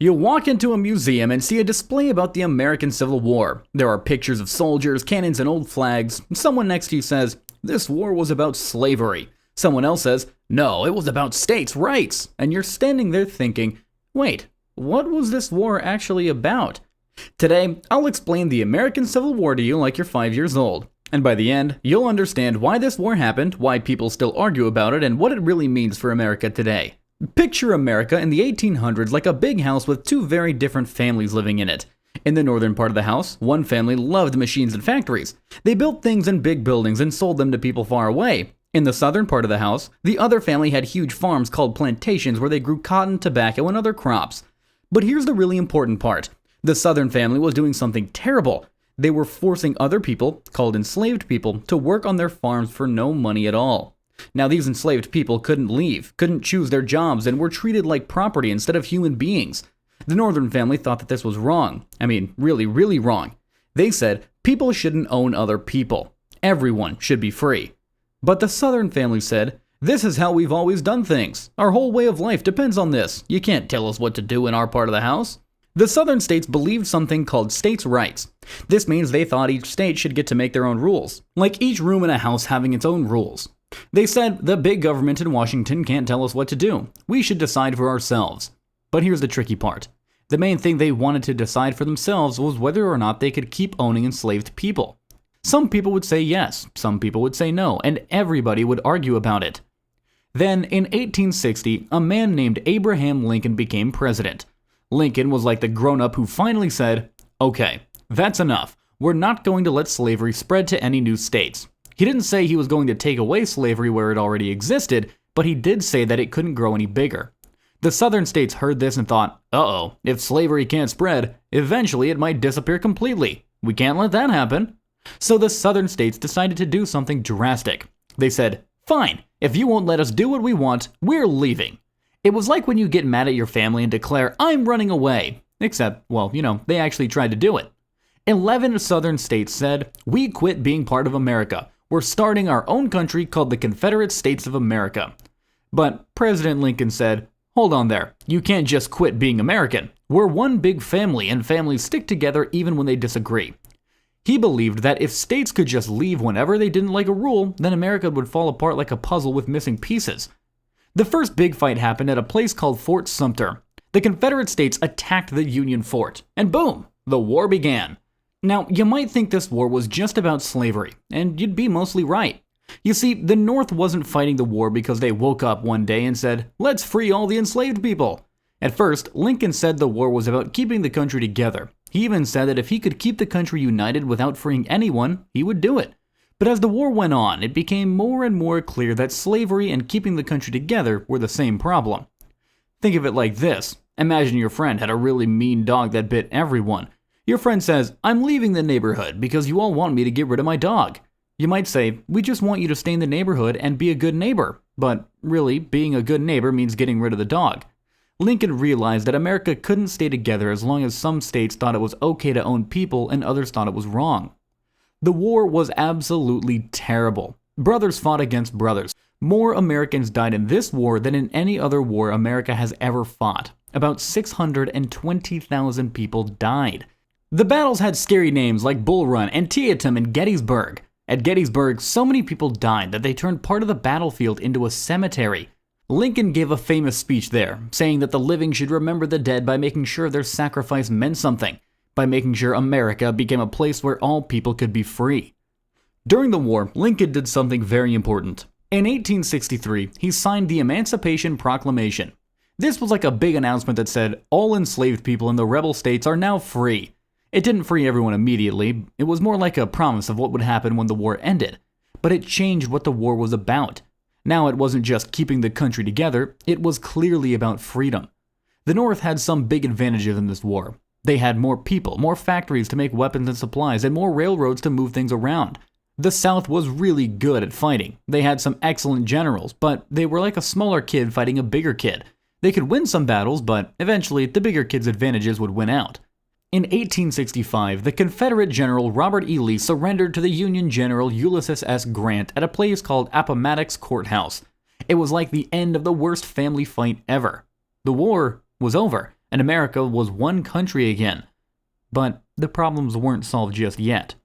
You'll walk into a museum and see a display about the American Civil War. There are pictures of soldiers, cannons, and old flags. Someone next to you says, "This war was about slavery." Someone else says, "No, it was about states' rights." And you're standing there thinking, wait, what was this war actually about? Today, I'll explain the American Civil War to you like you're 5 years old. And by the end, you'll understand why this war happened, why people still argue about it, and what it really means for America today. Picture America in the 1800s like a big house with two very different families living in it. In the northern part of the house, one family loved machines and factories. They built things in big buildings and sold them to people far away. In the southern part of the house, the other family had huge farms called plantations where they grew cotton, tobacco, and other crops. But here's the really important part. The southern family was doing something terrible. They were forcing other people, called enslaved people, to work on their farms for no money at all. Now, these enslaved people couldn't leave, couldn't choose their jobs, and were treated like property instead of human beings. The northern family thought that this was wrong. I mean, really, really wrong. They said people shouldn't own other people. Everyone should be free. But the southern family said, "This is how we've always done things. Our whole way of life depends on this. You can't tell us what to do in our part of the house." The southern states believed something called states' rights. This means they thought each state should get to make their own rules, like each room in a house having its own rules. They said, the big government in Washington can't tell us what to do. We should decide for ourselves. But here's the tricky part. The main thing they wanted to decide for themselves was whether or not they could keep owning enslaved people. Some people would say yes, some people would say no, and everybody would argue about it. Then, in 1860, a man named Abraham Lincoln became president. Lincoln was like the grown-up who finally said, "Okay, that's enough. We're not going to let slavery spread to any new states." He didn't say he was going to take away slavery where it already existed, but he did say that it couldn't grow any bigger. The southern states heard this and thought, uh-oh, if slavery can't spread, eventually it might disappear completely. We can't let that happen. So the southern states decided to do something drastic. They said, "Fine, if you won't let us do what we want, we're leaving." It was like when you get mad at your family and declare, "I'm running away." Except, well, they actually tried to do it. 11 southern states said, "We quit being part of America. We're starting our own country called the Confederate States of America." But President Lincoln said, "Hold on there. You can't just quit being American. We're one big family, and families stick together even when they disagree." He believed that if states could just leave whenever they didn't like a rule, then America would fall apart like a puzzle with missing pieces. The first big fight happened at a place called Fort Sumter. The Confederate States attacked the Union fort, and boom, the war began. Now, you might think this war was just about slavery, and you'd be mostly right. You see, the North wasn't fighting the war because they woke up one day and said, "Let's free all the enslaved people." At first, Lincoln said the war was about keeping the country together. He even said that if he could keep the country united without freeing anyone, he would do it. But as the war went on, it became more and more clear that slavery and keeping the country together were the same problem. Think of it like this. Imagine your friend had a really mean dog that bit everyone. Your friend says, "I'm leaving the neighborhood because you all want me to get rid of my dog." You might say, "We just want you to stay in the neighborhood and be a good neighbor." But really, being a good neighbor means getting rid of the dog. Lincoln realized that America couldn't stay together as long as some states thought it was okay to own people and others thought it was wrong. The war was absolutely terrible. Brothers fought against brothers. More Americans died in this war than in any other war America has ever fought. About 620,000 people died. The battles had scary names like Bull Run, Antietam, and Gettysburg. At Gettysburg, so many people died that they turned part of the battlefield into a cemetery. Lincoln gave a famous speech there, saying that the living should remember the dead by making sure their sacrifice meant something, by making sure America became a place where all people could be free. During the war, Lincoln did something very important. In 1863, he signed the Emancipation Proclamation. This was like a big announcement that said, all enslaved people in the rebel states are now free. It didn't free everyone immediately, it was more like a promise of what would happen when the war ended. But it changed what the war was about. Now it wasn't just keeping the country together, it was clearly about freedom. The North had some big advantages in this war. They had more people, more factories to make weapons and supplies, and more railroads to move things around. The South was really good at fighting. They had some excellent generals, but they were like a smaller kid fighting a bigger kid. They could win some battles, but eventually the bigger kid's advantages would win out. In 1865, the Confederate General Robert E. Lee surrendered to the Union General Ulysses S. Grant at a place called Appomattox Courthouse. It was like the end of the worst family fight ever. The war was over. and America was one country again. But the problems weren't solved just yet.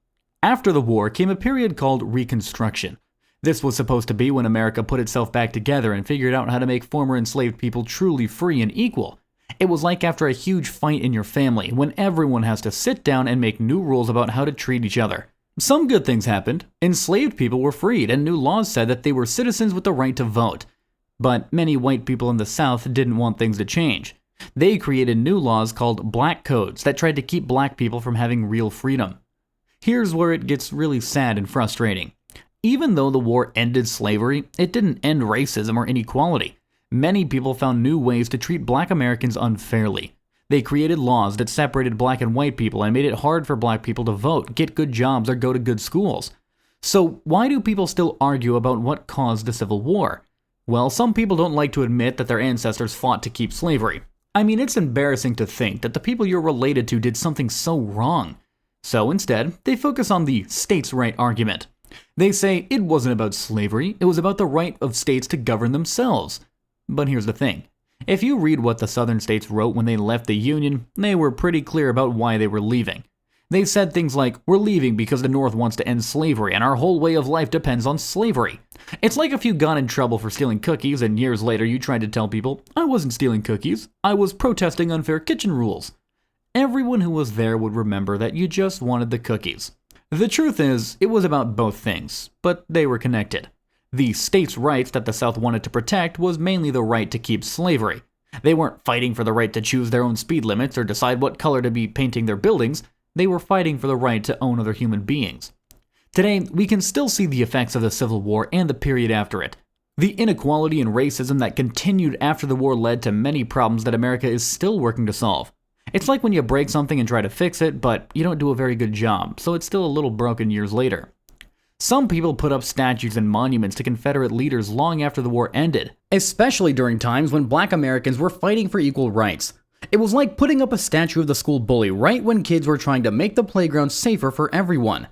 After the war came a period called Reconstruction. This was supposed to be when America put itself back together and figured out how to make former enslaved people truly free and equal. It was like after a huge fight in your family, when everyone has to sit down and make new rules about how to treat each other. Some good things happened. Enslaved people were freed, and new laws said that they were citizens with the right to vote. But many white people in the South didn't want things to change. They created new laws called black codes that tried to keep black people from having real freedom. Here's where it gets really sad and frustrating. Even though the war ended slavery, it didn't end racism or inequality. Many people found new ways to treat black Americans unfairly. They created laws that separated black and white people and made it hard for black people to vote, get good jobs, or go to good schools. So why do people still argue about what caused the Civil War? Well, some people don't like to admit that their ancestors fought to keep slavery. I mean, it's embarrassing to think that the people you're related to did something so wrong. So instead, they focus on the states' right argument. They say it wasn't about slavery, it was about the right of states to govern themselves. But here's the thing. If you read what the southern states wrote when they left the Union, they were pretty clear about why they were leaving. They said things like, "We're leaving because the North wants to end slavery and our whole way of life depends on slavery." It's like if you got in trouble for stealing cookies and years later you tried to tell people, "I wasn't stealing cookies, I was protesting unfair kitchen rules." Everyone who was there would remember that you just wanted the cookies. The truth is, it was about both things, but they were connected. The states' rights that the South wanted to protect was mainly the right to keep slavery. They weren't fighting for the right to choose their own speed limits or decide what color to be painting their buildings. They were fighting for the right to own other human beings. Today, we can still see the effects of the Civil War and the period after it. The inequality and racism that continued after the war led to many problems that America is still working to solve. It's like when you break something and try to fix it, but you don't do a very good job, so it's still a little broken years later. Some people put up statues and monuments to Confederate leaders long after the war ended, especially during times when black Americans were fighting for equal rights. It was like putting up a statue of the school bully right when kids were trying to make the playground safer for everyone.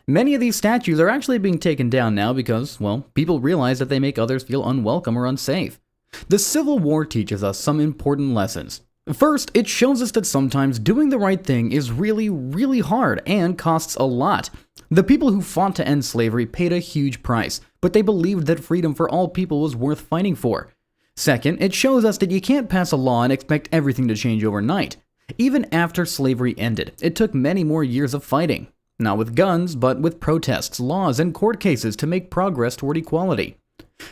Many of these statues are actually being taken down now because, well, people realize that they make others feel unwelcome or unsafe. The Civil War teaches us some important lessons. First, it shows us that sometimes doing the right thing is really, really hard and costs a lot. The people who fought to end slavery paid a huge price, but they believed that freedom for all people was worth fighting for. Second, it shows us that you can't pass a law and expect everything to change overnight. Even after slavery ended, it took many more years of fighting. Not with guns, but with protests, laws, and court cases to make progress toward equality.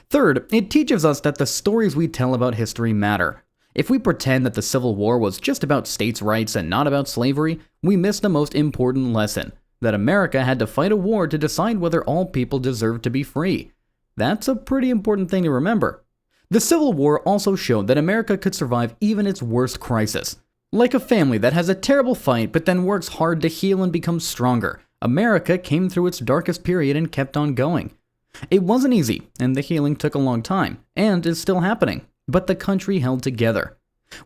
Third, it teaches us that the stories we tell about history matter. If we pretend that the Civil War was just about states' rights and not about slavery, we miss the most important lesson, that America had to fight a war to decide whether all people deserved to be free. That's a pretty important thing to remember. The Civil War also showed that America could survive even its worst crisis. Like a family that has a terrible fight but then works hard to heal and become stronger, America came through its darkest period and kept on going. It wasn't easy, and the healing took a long time, and is still happening, but the country held together.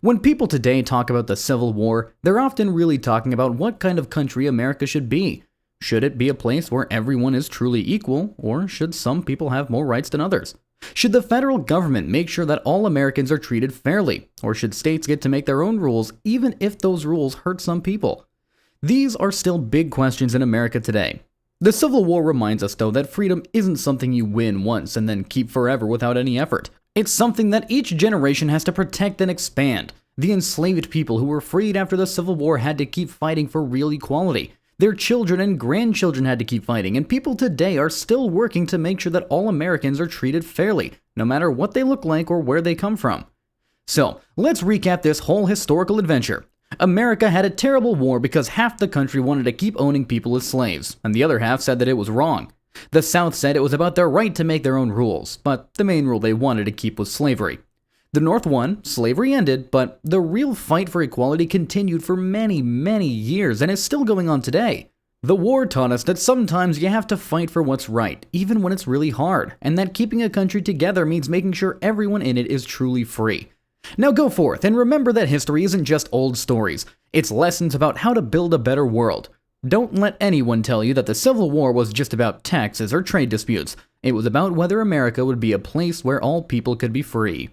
When people today talk about the Civil War, they're often really talking about what kind of country America should be. Should it be a place where everyone is truly equal, or should some people have more rights than others? Should the federal government make sure that all Americans are treated fairly, or should states get to make their own rules even if those rules hurt some people? These are still big questions in America today. The Civil War reminds us, though, that freedom isn't something you win once and then keep forever without any effort. It's something that each generation has to protect and expand. The enslaved people who were freed after the Civil War had to keep fighting for real equality. Their children and grandchildren had to keep fighting, and people today are still working to make sure that all Americans are treated fairly, no matter what they look like or where they come from. So, let's recap this whole historical adventure. America had a terrible war because half the country wanted to keep owning people as slaves, and the other half said that it was wrong. The South said it was about their right to make their own rules, but the main rule they wanted to keep was slavery. The North won, slavery ended, but the real fight for equality continued for many, many years and is still going on today. The war taught us that sometimes you have to fight for what's right, even when it's really hard, and that keeping a country together means making sure everyone in it is truly free. Now go forth and remember that history isn't just old stories, it's lessons about how to build a better world. Don't let anyone tell you that the Civil War was just about taxes or trade disputes. It was about whether America would be a place where all people could be free.